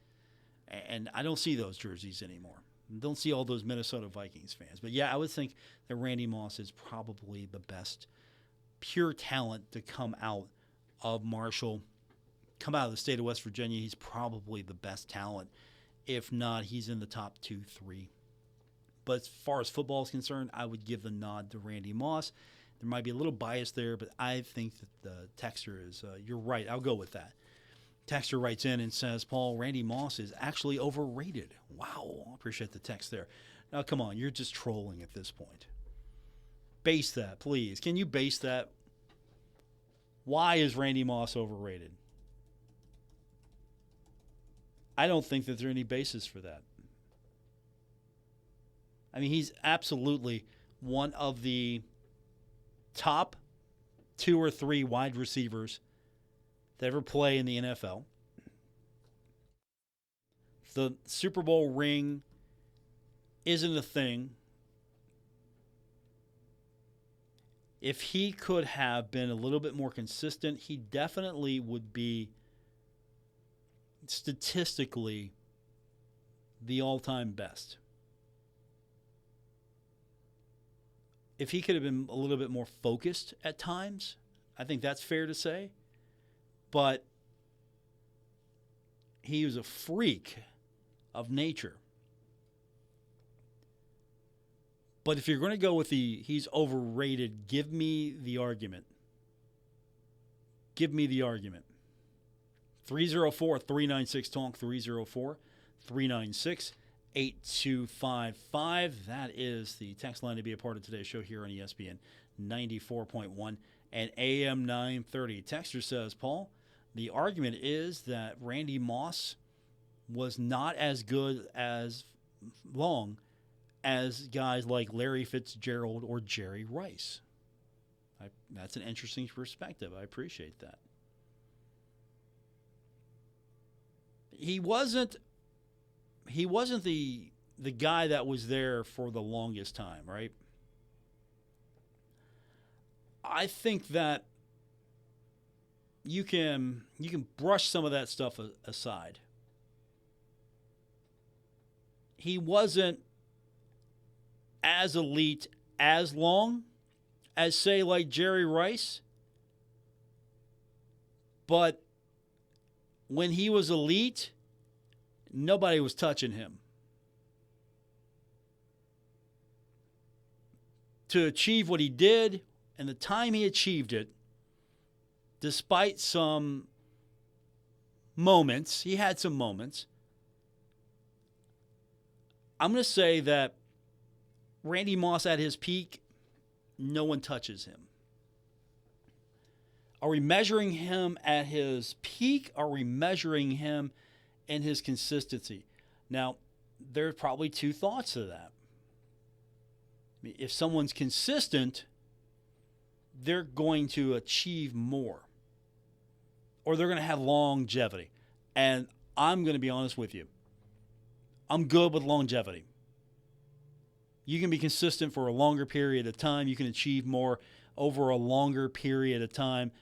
And I don't see those jerseys anymore. I don't see all those Minnesota Vikings fans. But, yeah, I would think that Randy Moss is probably the best pure talent to come out of Marshall, come out of the state of West Virginia. He's probably the best talent. If not, he's in the top 2, 3. But as far as football is concerned, I would give the nod to Randy Moss. There might be a little bias there, but I think that the texter is, you're right. I'll go with that. Texter writes in and says, Paul, Randy Moss is actually overrated. Wow, I appreciate the text there. Now, come on, you're just trolling at this point. Base that, please. Can you base that? Why is Randy Moss overrated? I don't think that there's any basis for that. I mean, he's absolutely one of the top 2 or 3 wide receivers to ever play in the NFL. The Super Bowl ring isn't a thing. If he could have been a little bit more consistent, he definitely would be statistically the all-time best. If he could have been a little bit more focused at times, I think that's fair to say. But he was a freak of nature. But if you're going to go with he's overrated, give me the argument. Give me the argument. 304-396-TALK, 304-396-8255. That is the text line to be a part of today's show here on ESPN 94.1 and AM 930. Texter says, Paul, the argument is that Randy Moss was not as good as long as guys like Larry Fitzgerald or Jerry Rice. That's an interesting perspective. I appreciate that. He wasn't the guy that was there for the longest time, right? I think that you can brush some of that stuff aside. He wasn't as elite as long as, say, like Jerry Rice. But when he was elite, nobody was touching him. To achieve what he did and the time he achieved it, despite some moments, he had some moments, I'm going to say that Randy Moss at his peak, no one touches him. Are we measuring him at his peak? Are we measuring him in his consistency? Now, there's probably two thoughts to that. I mean, if someone's consistent, they're going to achieve more. Or they're going to have longevity. And I'm going to be honest with you. I'm good with longevity. You can be consistent for a longer period of time. You can achieve more over a longer period of time.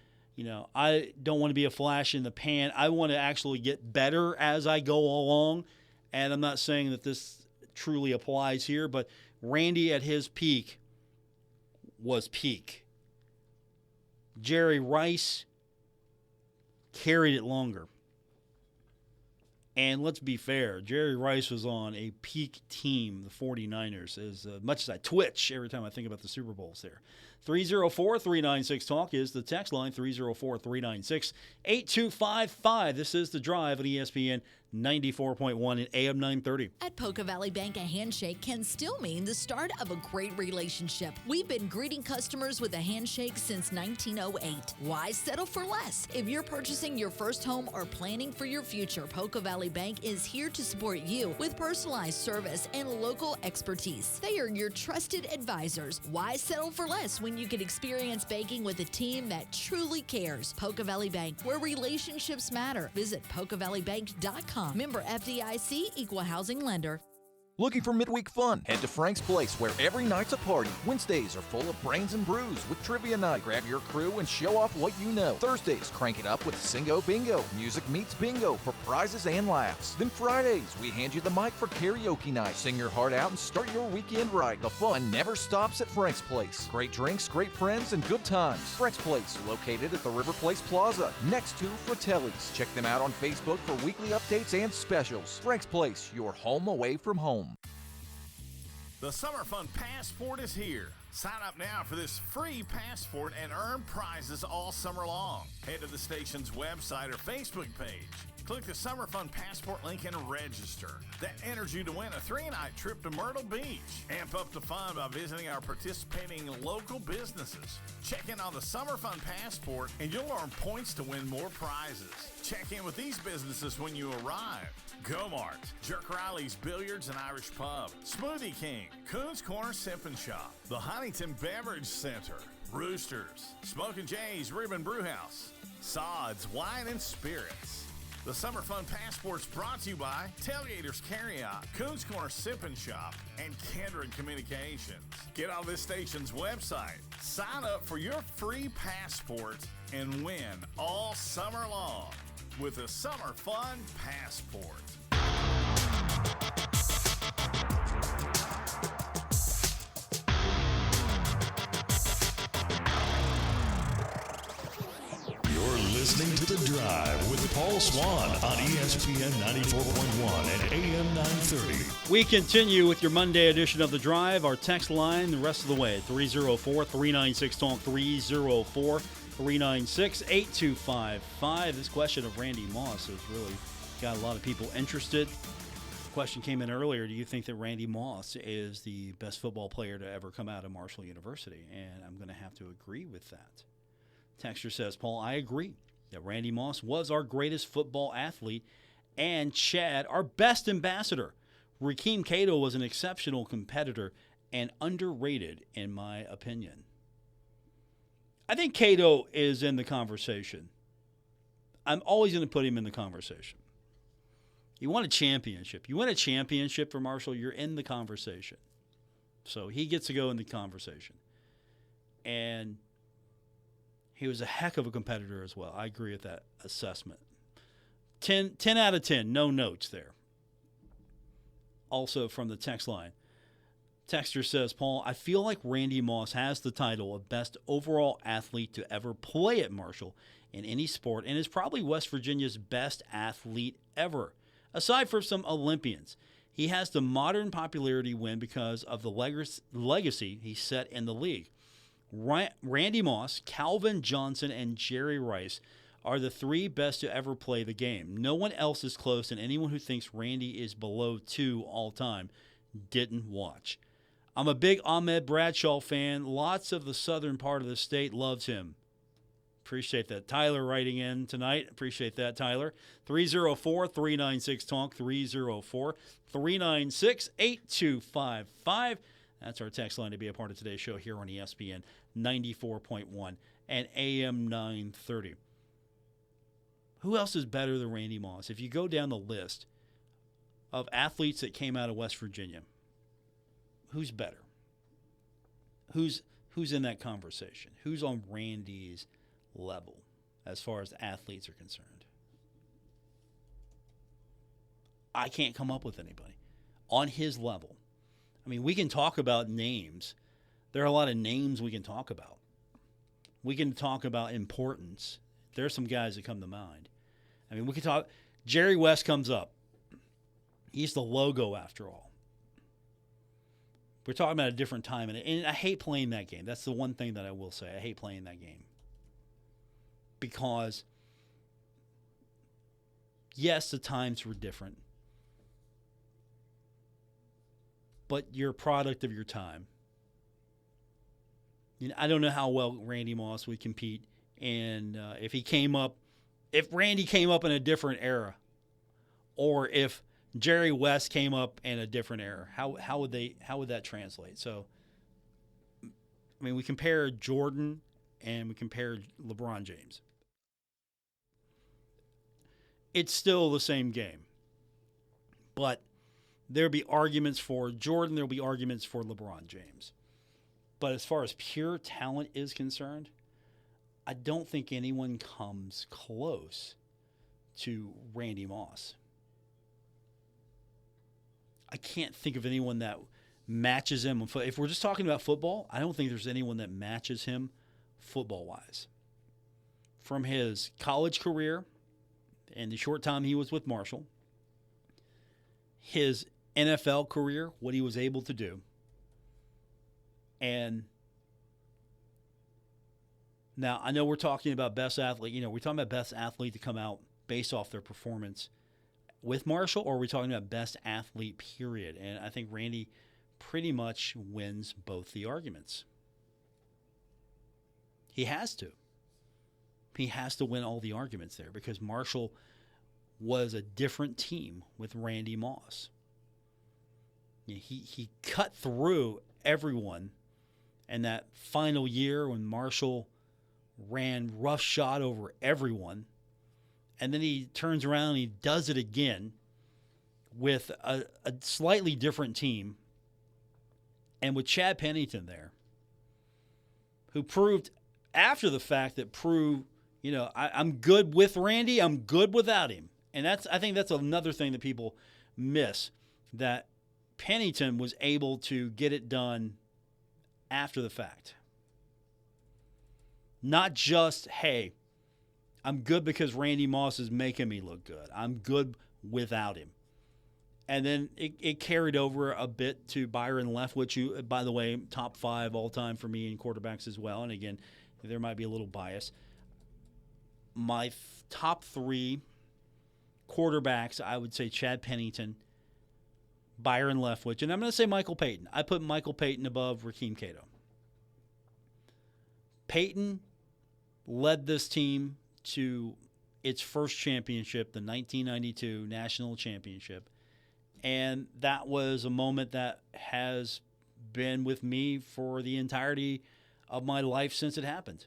I don't want to be a flash in the pan. I want to actually get better as I go along. And I'm not saying that this truly applies here, but Randy at his peak was peak. Jerry Rice carried it longer. And let's be fair, Jerry Rice was on a peak team, the 49ers, as much as I twitch every time I think about the Super Bowls there. 304-396-TALK is the text line, 304-396-8255. This is The Drive at ESPN 94.1 and AM 930. At Poca Valley Bank, a handshake can still mean the start of a great relationship. We've been greeting customers with a handshake since 1908. Why settle for less? If you're purchasing your first home or planning for your future, Poca Valley Bank is here to support you with personalized service and local expertise. They are your trusted advisors. Why settle for less when you can experience banking with a team that truly cares? Poca Valley Bank, where relationships matter. Visit PocaValleyBank.com. Member FDIC, Equal Housing Lender. Looking for midweek fun? Head to Frank's Place, where every night's a party. Wednesdays are full of brains and brews with trivia night. Grab your crew and show off what you know. Thursdays, crank it up with Singo Bingo. Music meets bingo for prizes and laughs. Then Fridays, we hand you the mic for karaoke night. Sing your heart out and start your weekend right. The fun never stops at Frank's Place. Great drinks, great friends, and good times. Frank's Place, located at the River Place Plaza, next to Fratelli's. Check them out on Facebook for weekly updates and specials. Frank's Place, your home away from home. The Summer Fun Passport is here. Sign up now for this free passport and earn prizes all summer long. Head to the station's website or Facebook page. Click the Summer Fun Passport link and register. That enters you to win a 3-night trip to Myrtle Beach. Amp up the fun by visiting our participating local businesses. Check in on the Summer Fun Passport and you'll earn points to win more prizes. Check in with these businesses when you arrive. Go-Mart, Jerk Riley's Billiards and Irish Pub, Smoothie King, Coons Corner Sip and Shop, the Huntington Beverage Center, Roosters, Smokin' Jay's Reuben Brewhouse, Sod's Wine and Spirits. The Summer Fun Passport's brought to you by Tailgaters Carryout, Coons Corner Sip and Shop, and Kindred Communications. Get on this station's website, sign up for your free passport, and win all summer long with the Summer Fun Passport. You're listening to The Drive with Paul Swann on ESPN 94.1 and AM 930. We continue with your Monday edition of The Drive. Our text line the rest of the way, 304-396-TALK, 304-396-8255. This question of Randy Moss has really got a lot of people interested. The question came in earlier, do you think that Randy Moss is the best football player to ever come out of Marshall University? And I'm going to have to agree with that. Texter says, Paul, I agree that Randy Moss was our greatest football athlete and Chad, our best ambassador. Rakeem Cato was an exceptional competitor and underrated, in my opinion. I think Cato is in the conversation. I'm always going to put him in the conversation. You won a championship. You win a championship for Marshall, you're in the conversation. So he gets to go in the conversation. And he was a heck of a competitor as well. I agree with that assessment. 10 out of 10, no notes there. Also from the text line. Texter says, Paul, I feel like Randy Moss has the title of best overall athlete to ever play at Marshall in any sport and is probably West Virginia's best athlete ever. Aside from some Olympians, he has the modern popularity win because of the legacy he set in the league. Randy Moss, Calvin Johnson, and Jerry Rice are the three best to ever play the game. No one else is close, and anyone who thinks Randy is below 2 all time didn't watch. I'm a big Ahmed Bradshaw fan. Lots of the southern part of the state loves him. Appreciate that. Tyler writing in tonight. Appreciate that, Tyler. 304-396-TALK, 304-396-8255. That's our text line to be a part of today's show here on ESPN 94.1 and AM 930. Who else is better than Randy Moss? If you go down the list of athletes that came out of West Virginia, who's better? Who's in that conversation? Who's on Randy's level as far as athletes are concerned? I can't come up with anybody on his level. I mean, we can talk about names. There are a lot of names we can talk about. We can talk about importance. There are some guys that come to mind. I mean, we can talk. Jerry West comes up. He's the logo after all. We're talking about a different time, and I hate playing that game. That's the one thing that I will say. I hate playing that game. Because, yes, the times were different. But you're a product of your time. You know, I don't know how well Randy Moss would compete, and if Randy came up in a different era, or if Jerry West came up in a different era, how would that translate? So, I mean, we compare Jordan and we compare LeBron James. It's still the same game, but there'll be arguments for Jordan. There'll be arguments for LeBron James. But as far as pure talent is concerned, I don't think anyone comes close to Randy Moss. I can't think of anyone that matches him. If we're just talking about football, I don't think there's anyone that matches him football-wise. From his college career and the short time he was with Marshall, his NFL career, what he was able to do, and now I know we're talking about best athlete. You know, we're talking about best athlete to come out based off their performance with Marshall, or are we talking about best athlete, period? And I think Randy pretty much wins both the arguments. He has to. He has to win all the arguments there because Marshall was a different team with Randy Moss. He cut through everyone, and that final year when Marshall ran roughshod over everyone, and then he turns around and he does it again with a slightly different team and with Chad Pennington there, who proved after the fact I'm good with Randy, I'm good without him. And I think that's another thing that people miss, that Pennington was able to get it done after the fact. Not just, hey, I'm good because Randy Moss is making me look good. I'm good without him. And then it carried over a bit to Byron Leftwich, who, by the way, top 5 all-time for me in quarterbacks as well. And again, there might be a little bias. My top 3 quarterbacks, I would say Chad Pennington, Byron Leftwich, and I'm going to say Michael Payton. I put Michael Payton above Rakeem Cato. Payton led this team to its first championship, the 1992 National Championship. And that was a moment that has been with me for the entirety of my life since it happened.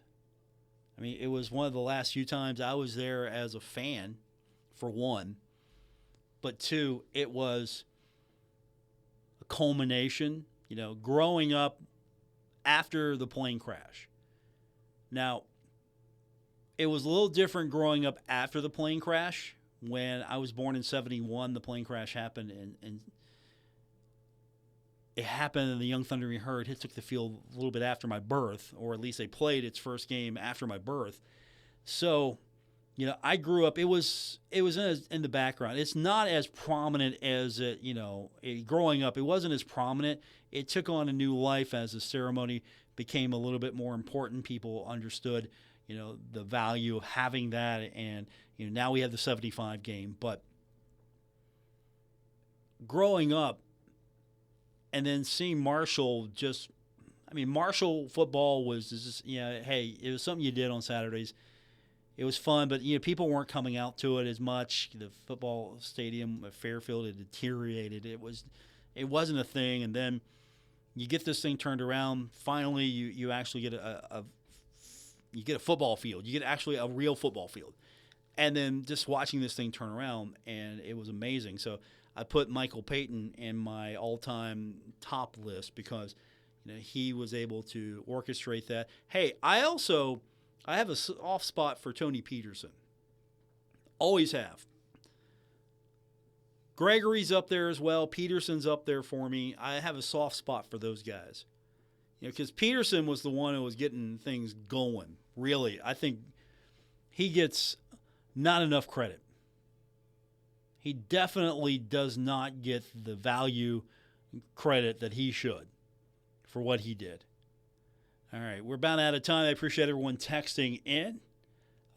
I mean, it was one of the last few times I was there as a fan, for one. But two, it was a culmination, growing up after the plane crash. Now, it was a little different growing up after the plane crash. When I was born in 1971, the plane crash happened, and it happened in the Young Thunder we heard. It took the field a little bit after my birth, or at least they played its first game after my birth. So, I grew up. It was in the background. It's not as prominent as growing up. It wasn't as prominent. It took on a new life as the ceremony became a little bit more important. People understood, the value of having that, and now we have the 75 game. But growing up and then seeing Marshall Marshall football was just, hey, it was something you did on Saturdays. It was fun, but people weren't coming out to it as much. The football stadium at Fairfield had deteriorated. It wasn't a thing, and then you get this thing turned around. Finally, you actually get a football field. You get actually a real football field. And then just watching this thing turn around, and it was amazing. So I put Michael Payton in my all-time top list because he was able to orchestrate that. Hey, I have a soft spot for Tony Peterson. Always have. Gregory's up there as well. Peterson's up there for me. I have a soft spot for those guys. Because Peterson was the one who was getting things going, really. I think he gets not enough credit. He definitely does not get the value credit that he should for what he did. All right, we're about out of time. I appreciate everyone texting in.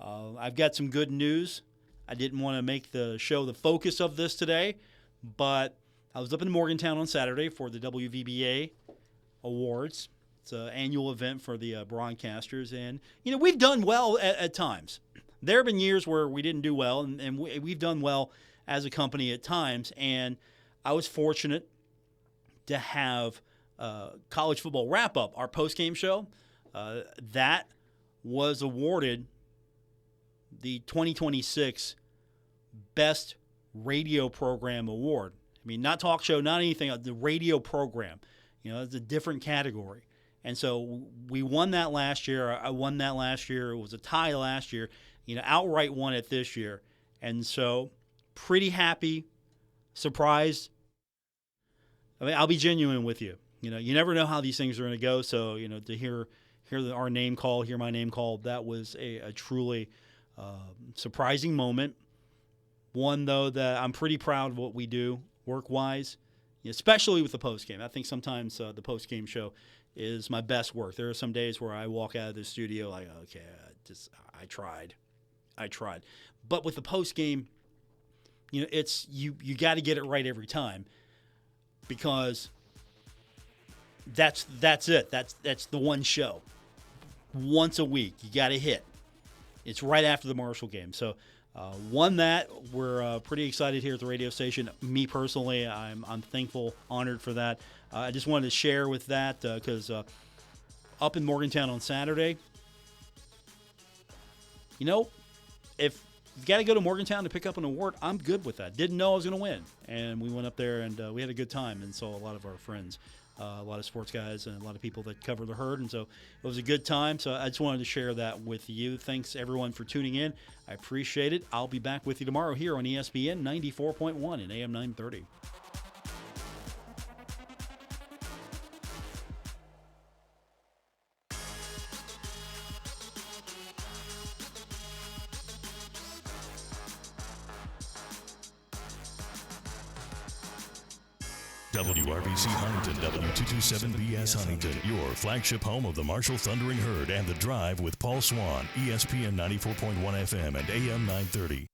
I've got some good news. I didn't want to make the show the focus of this today, but I was up in Morgantown on Saturday for the WVBA Awards. It's an annual event for the broadcasters, and we've done well at times. There have been years where we didn't do well, and we've done well as a company at times, and I was fortunate to have College Football Wrap-Up, our post-game show. That was awarded the 2026 Best Radio Program Award. I mean, not talk show, not anything, the radio program. It's a different category. And so we won that last year. I won that last year. It was a tie last year. Outright won it this year. And so pretty happy, surprised. I mean, I'll be genuine with you. You never know how these things are going to go. So, to hear our name call, hear my name called, that was a truly surprising moment. One, though, that I'm pretty proud of what we do work-wise, especially with the postgame. I think sometimes the postgame show is my best work. There are some days where I walk out of the studio like, okay, I tried. But with the postgame, it's you got to get it right every time because that's it. That's the one show. Once a week, you got to hit. It's right after the Marshall game. So won that. We're pretty excited here at the radio station. Me personally, I'm thankful, honored for that. I just wanted to share with that because up in Morgantown on Saturday, if you've got to go to Morgantown to pick up an award, I'm good with that. Didn't know I was going to win. And we went up there and we had a good time and saw a lot of our friends. A lot of sports guys and a lot of people that cover the herd. And so it was a good time. So I just wanted to share that with you. Thanks, everyone, for tuning in. I appreciate it. I'll be back with you tomorrow here on ESPN 94.1 and AM 930. WRBC Huntington, W227BS Huntington, your flagship home of the Marshall Thundering Herd and The Drive with Paul Swann, ESPN 94.1 FM and AM 930.